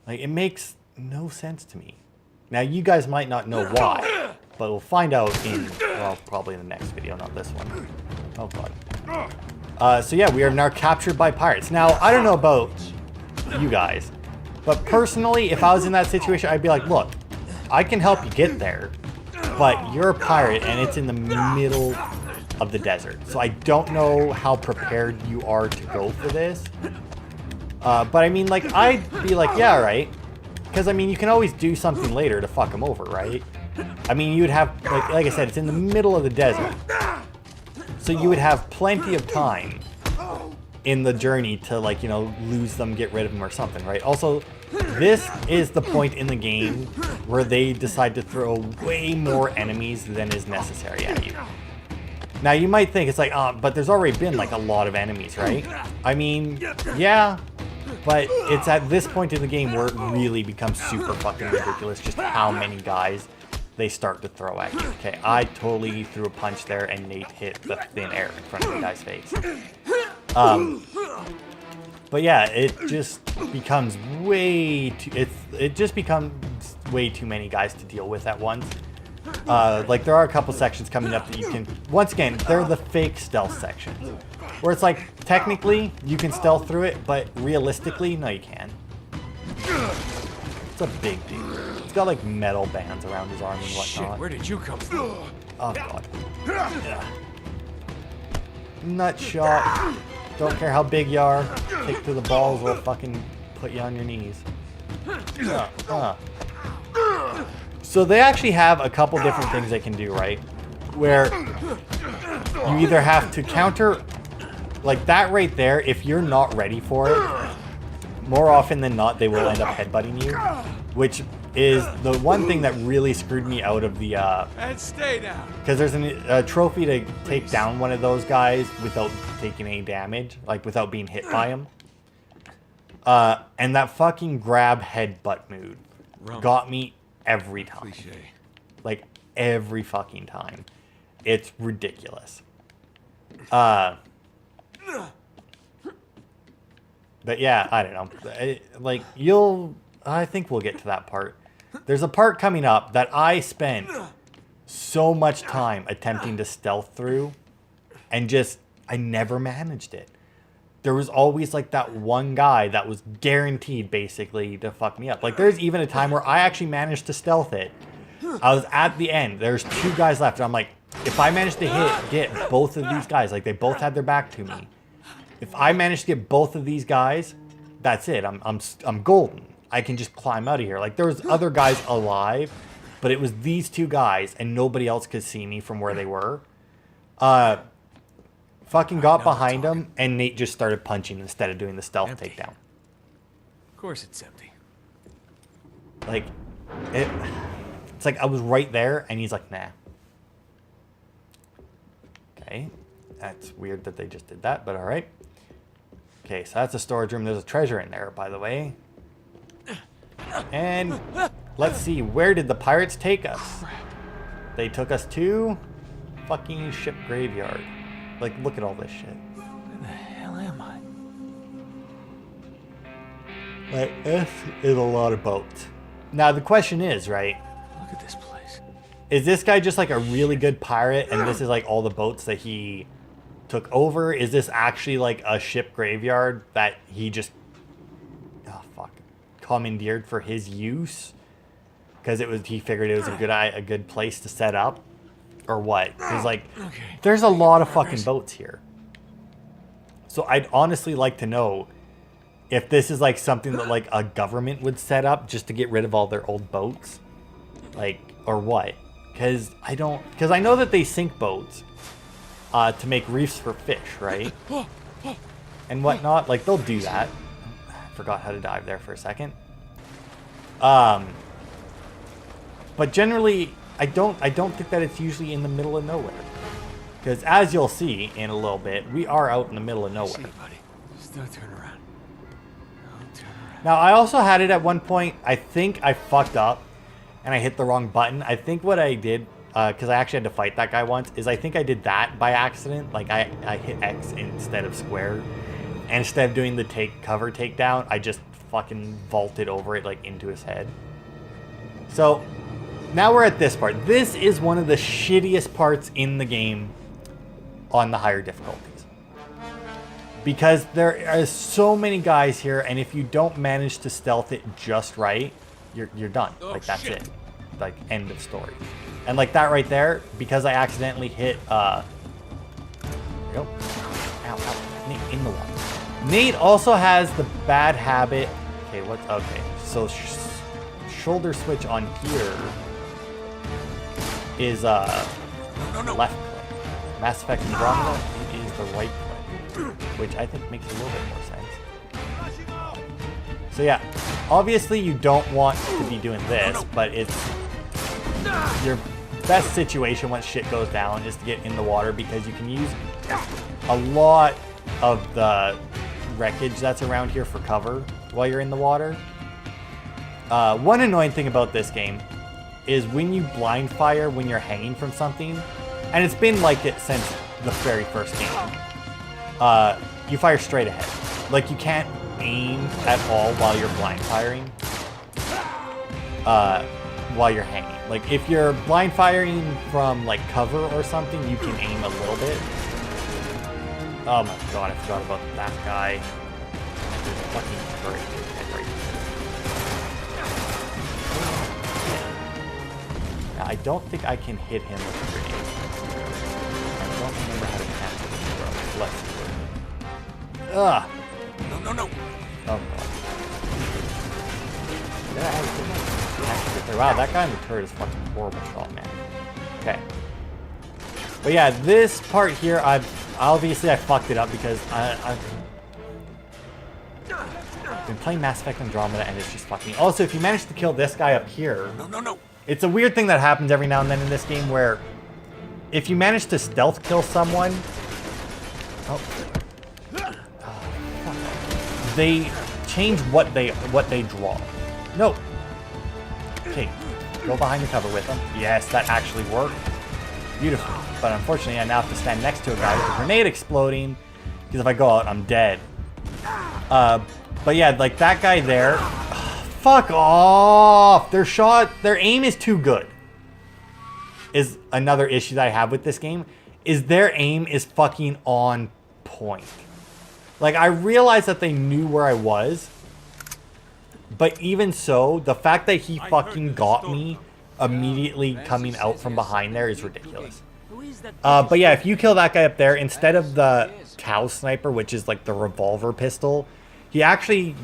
like it makes no sense to me. Now you guys might not know why, but we'll find out in, well, probably in the next video, not this one. Oh god. So yeah, we are now captured by pirates. Now I don't know about you guys, But personally, if I was in that situation, I'd be like, look, I can help you get there, but you're a pirate and it's in the middle of the desert. So I don't know how prepared you are to go for this. But I mean, like, I'd be like, yeah, all right. Because, I mean, you can always do something later to fuck them over, right? I mean, you would have, like I said, it's in the middle of the desert. So you would have plenty of time in the journey to, like, you know, lose them, get rid of them or something, right? Also, this is the point in the game where they decide to throw way more enemies than is necessary at you. Now, you might think it's like, but there's already been, like, a lot of enemies, right? I mean, yeah, but it's at this point in the game where it really becomes super fucking ridiculous just how many guys they start to throw at you. Okay, I totally threw a punch there and Nate hit the thin air in front of the guy's face. But yeah, it just becomes way too, it just becomes way too many guys to deal with at once. Like, there are a couple sections coming up that you can, once again, they're the fake stealth sections. Where it's like, technically, you can stealth through it, but realistically, no you can't. It's a big dude. He's got, like, metal bands around his arm and whatnot. Shit, where did you come from? Oh, God. Yeah. Nut shot. Don't care how big you are. Kick to the balls will fucking put you on your knees. So they actually have a couple different things they can do, right? Where you either have to counter, like that right there, if you're not ready for it, more often than not, they will end up headbutting you, which is the one thing that really screwed me out of the, And stay down. because there's a trophy to take down one of those guys without taking any damage, like without being hit by him. And that fucking grab headbutt move got me every time. Like, every fucking time. It's ridiculous. But yeah, I don't know. Like, I think we'll get to that part. There's a part coming up that I spent so much time attempting to stealth through, and I never managed it. There was always, like, that one guy that was guaranteed, basically, to fuck me up. Like, there's even a time where I actually managed to stealth it. I was at the end. There's 2 guys left, and I'm like, if I manage to get both of these guys, like, they both had their back to me. If I manage to get both of these guys, that's it. I'm golden. I can just climb out of here. Like, there was other guys alive, but it was these 2 guys, and nobody else could see me from where they were. Fucking got behind him, and Nate just started punching instead of doing the stealth takedown. Of course it's empty. Like, it's like I was right there, and he's like, nah. Okay, that's weird that they just did that, but all right. Okay, so that's a storage room. There's a treasure in there, by the way. And let's see, where did the pirates take us? They took us to fucking ship graveyard. Like, look at all this shit. Where the hell am I? Like, this is a lot of boats. Now, the question is, right? Look at this place. Is this guy just like a really good pirate and this is like all the boats that he took over? Is this actually like a ship graveyard that he just, commandeered for his use? Because he figured it was a good place to set up? Or what? Because, like, there's a lot of fucking boats here. So I'd honestly like to know if this is, like, something that, like, a government would set up just to get rid of all their old boats. Like, or what? Because I know that they sink boats to make reefs for fish, right? And whatnot. Like, they'll do that. I forgot how to dive there for a second. But generally, I don't think that it's usually in the middle of nowhere. Because as you'll see in a little bit, we are out in the middle of nowhere. See, buddy. Just don't turn around. Don't turn around. Now, I also had it at one point. I think I fucked up and I hit the wrong button. I think what I did, because I actually had to fight that guy once, is I think I did that by accident. Like, I hit X instead of square. And instead of doing the cover takedown, I just fucking vaulted over it, like, into his head. So, now we're at this part. This is one of the shittiest parts in the game on the higher difficulties. Because there are so many guys here, and if you don't manage to stealth it just right, you're done. Like, that's it. Like, end of story. And like that right there, because I accidentally hit, there we go. Ow, ow, Nate, in the water. Nate also has the bad habit. Okay, okay. So shoulder switch on here is left click. Mass Effect Andromeda, it is the right click, which I think makes a little bit more sense. So yeah, obviously you don't want to be doing this, but it's your best situation once shit goes down is to get in the water, because you can use a lot of the wreckage that's around here for cover while you're in the water. One annoying thing about this game is when you blind fire when you're hanging from something, and it's been like it since the very first game, you fire straight ahead. Like, you can't aim at all while you're blind firing while you're hanging. Like, if you're blind firing from like cover or something, you can aim a little bit. Oh my god, I forgot about that guy. There's a fucking turret right there. Now, I don't think I can hit him with a grenade. I don't remember how to cast it before. Let's see. Ugh! No. Oh god. Did I actually get there? Wow, that guy in the turret is fucking horrible shot, man. Okay. But yeah, this part here, obviously I fucked it up because I've been playing Mass Effect Andromeda and it's just fucking... Also, if you manage to kill this guy up here... No. It's a weird thing that happens every now and then in this game where if you manage to stealth kill someone... they change what they draw. No. Okay, go behind the cover with them. Yes, that actually worked. Beautiful. But unfortunately, I now have to stand next to a guy with a grenade exploding, because if I go out, I'm dead. But yeah, like that guy there. Fuck off! Their aim is too good. Is another issue that I have with this game. Is their aim is fucking on point. Like, I realized that they knew where I was, but even so, the fact that he fucking got me immediately coming out from behind there is ridiculous. But yeah, if you kill that guy up there, instead of the Tau sniper, which is like the revolver pistol, it actually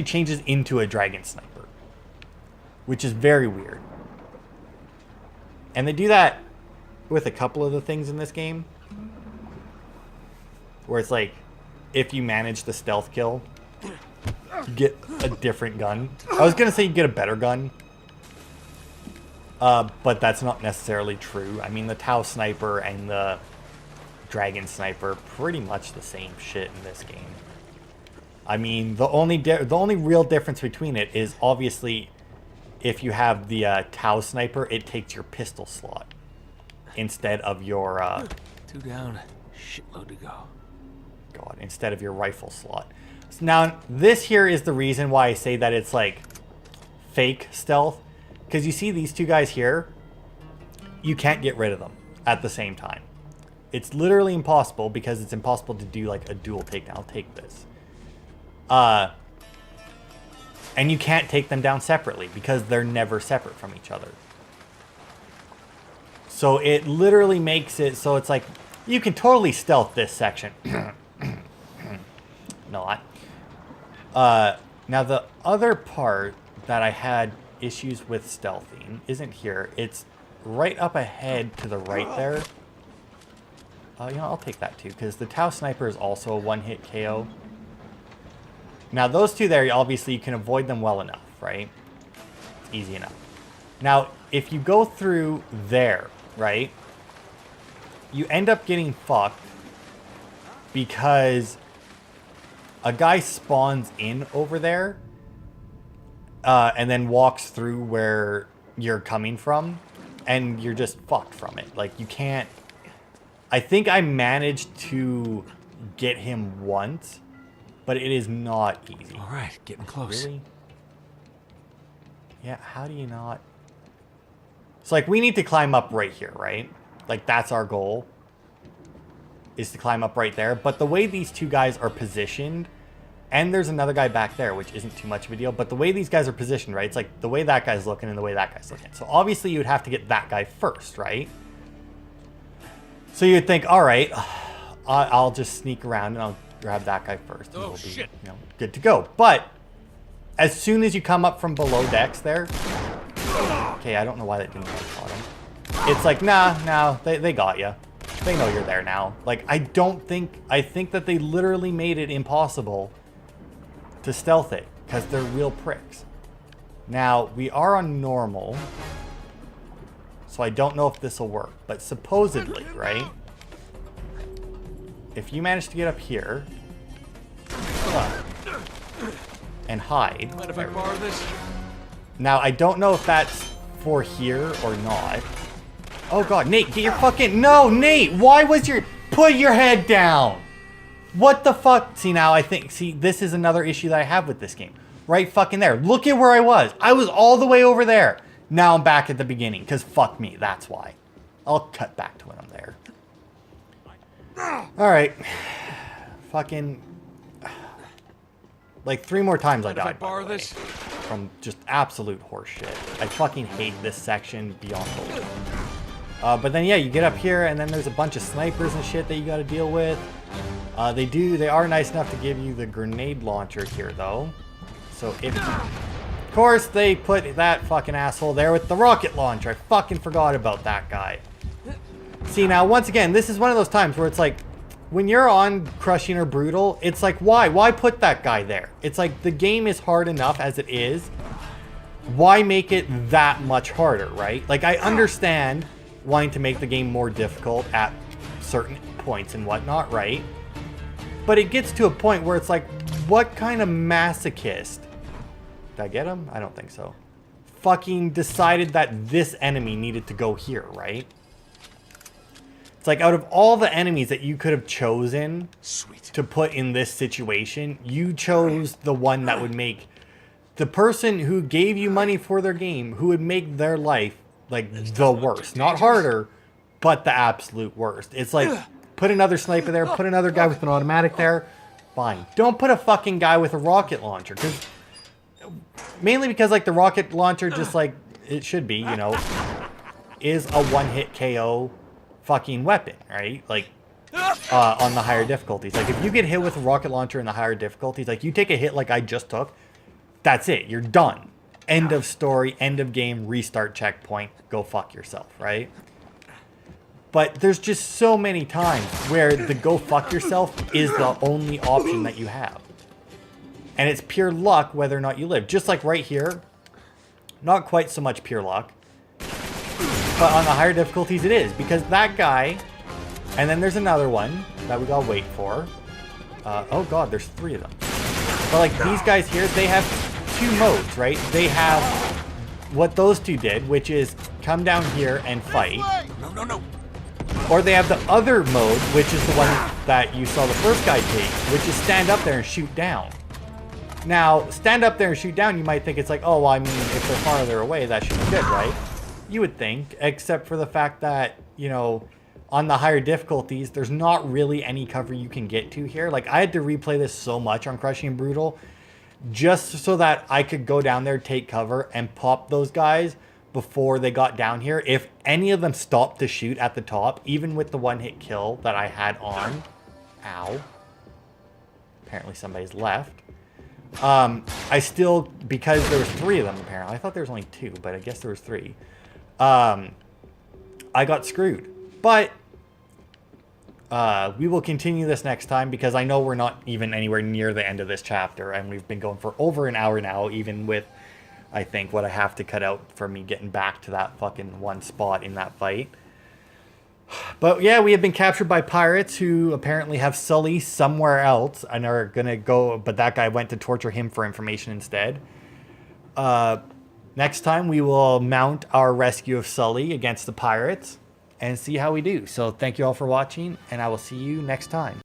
changes into a dragon sniper, which is very weird. And they do that with a couple of the things in this game, where it's like, if you manage the stealth kill, you get a different gun. I was gonna say you get a better gun, but that's not necessarily true. I mean, the Tau sniper and the dragon sniper are pretty much the same shit in this game. I mean, the only real difference between it is obviously if you have the Tau sniper, it takes your pistol slot instead of your 2 down, shitload to go. God, instead of your rifle slot. So now, this here is the reason why I say that it's like fake stealth, because you see these two guys here, you can't get rid of them at the same time. It's literally impossible, because it's impossible to do like a dual takedown. I'll take this. And you can't take them down separately because they're never separate from each other. So it literally makes it so it's like you can totally stealth this section. Not. Now the other part that I had issues with stealthing isn't here. It's right up ahead to the right there. You know, I'll take that too, because the Tau sniper is also a one-hit KO. Now those two there, obviously you can avoid them well enough, right? It's easy enough. Now, if you go through there, right, you end up getting fucked because a guy spawns in over there and then walks through where you're coming from, and you're just fucked from it. Like, you can't... I think I managed to get him once, but it is not easy. All right, getting close. Really? Yeah, how do you not... So, like, we need to climb up right here, right? Like, that's our goal. is to climb up right there. But the way these two guys are positioned, and there's another guy back there, which isn't too much of a deal, but the way these guys are positioned, right? It's like the way that guy's looking and the way that guy's looking. So obviously you would have to get that guy first, right? So you'd think, all right, I'll just sneak around and I'll grab that guy first. And we'll be, you know, good to go. But as soon as you come up from below decks there, okay, I don't know why that didn't spot him. It's like, nah, they got you. They know you're there now. Like, I think that they literally made it impossible to stealth it because they're real pricks. Now, we are on normal, so I don't know if this will work, but supposedly, right? If you manage to get up here and hide. Mind if I borrow this? Now, I don't know if that's for here or not. Oh god, Nate, get your fucking... No, Nate, why was your... Put your head down! What the fuck? See, now I think... See, this is another issue that I have with this game. Right fucking there. Look at where I was. I was all the way over there. Now I'm back at the beginning, because fuck me, that's why. I'll cut back to when I'm there. Alright. Fucking... Like 3 more times I died. Borrow this? From just absolute horseshit. I fucking hate this section beyond belief. But then, yeah, you get up here, and then there's a bunch of snipers and shit that you gotta deal with. They are nice enough to give you the grenade launcher here, though. So if... Of course, they put that fucking asshole there with the rocket launcher. I fucking forgot about that guy. See, now, once again, this is one of those times where it's like, when you're on Crushing or Brutal, it's like, why? Why put that guy there? It's like, the game is hard enough as it is. Why make it that much harder, right? Like, I understand wanting to make the game more difficult at certain points and whatnot, right? But it gets to a point where it's like, what kind of masochist... Did I get him? I don't think so. Fucking decided that this enemy needed to go here, right? It's like, out of all the enemies that you could have chosen to put in this situation, you chose the one that would make the person who gave you money for their game, who would make their life like the worst. Not harder, but the absolute worst. It's like, put another sniper there, put another guy with an automatic there. Fine. Don't put a fucking guy with a rocket launcher. Mainly because, like, the rocket launcher, just like it should be, you know, is a one-hit KO fucking weapon, right? Like, on the higher difficulties. Like, if you get hit with a rocket launcher in the higher difficulties, like, you take a hit like I just took, that's it. You're done. End of story, end of game, restart checkpoint, go fuck yourself, right? But there's just so many times where the go fuck yourself is the only option that you have. And it's pure luck whether or not you live. Just like right here, not quite so much pure luck. But on the higher difficulties it is, because that guy, and then there's another one that we gotta wait for. Oh god, there's 3 of them. But like these guys here, they have 2 modes, right? They have what those 2 did, which is come down here and fight. No. Or they have the other mode, which is the one that you saw the first guy take, which is stand up there and shoot down. Now, stand up there and shoot down, you might think it's like, oh, well, I mean, if they're farther away, that should be good, right? You would think, except for the fact that, you know, on the higher difficulties, there's not really any cover you can get to here. Like, I had to replay this so much on Crushing and Brutal, just so that I could go down there, take cover, and pop those guys before they got down here. If any of them stopped to shoot at the top, even with the one-hit kill that I had on, ow, apparently somebody's left, I still, because there was 3 of them apparently, I thought there was only 2, but I guess there was 3, I got screwed. But we will continue this next time, because I know we're not even anywhere near the end of this chapter, and we've been going for over an hour now, even with, I think, what I have to cut out for me getting back to that fucking one spot in that fight. But yeah, we have been captured by pirates who apparently have Sully somewhere else and are gonna go, but that guy went to torture him for information instead. Next time we will mount our rescue of Sully against the pirates and see how we do. So thank you all for watching, and I will see you next time.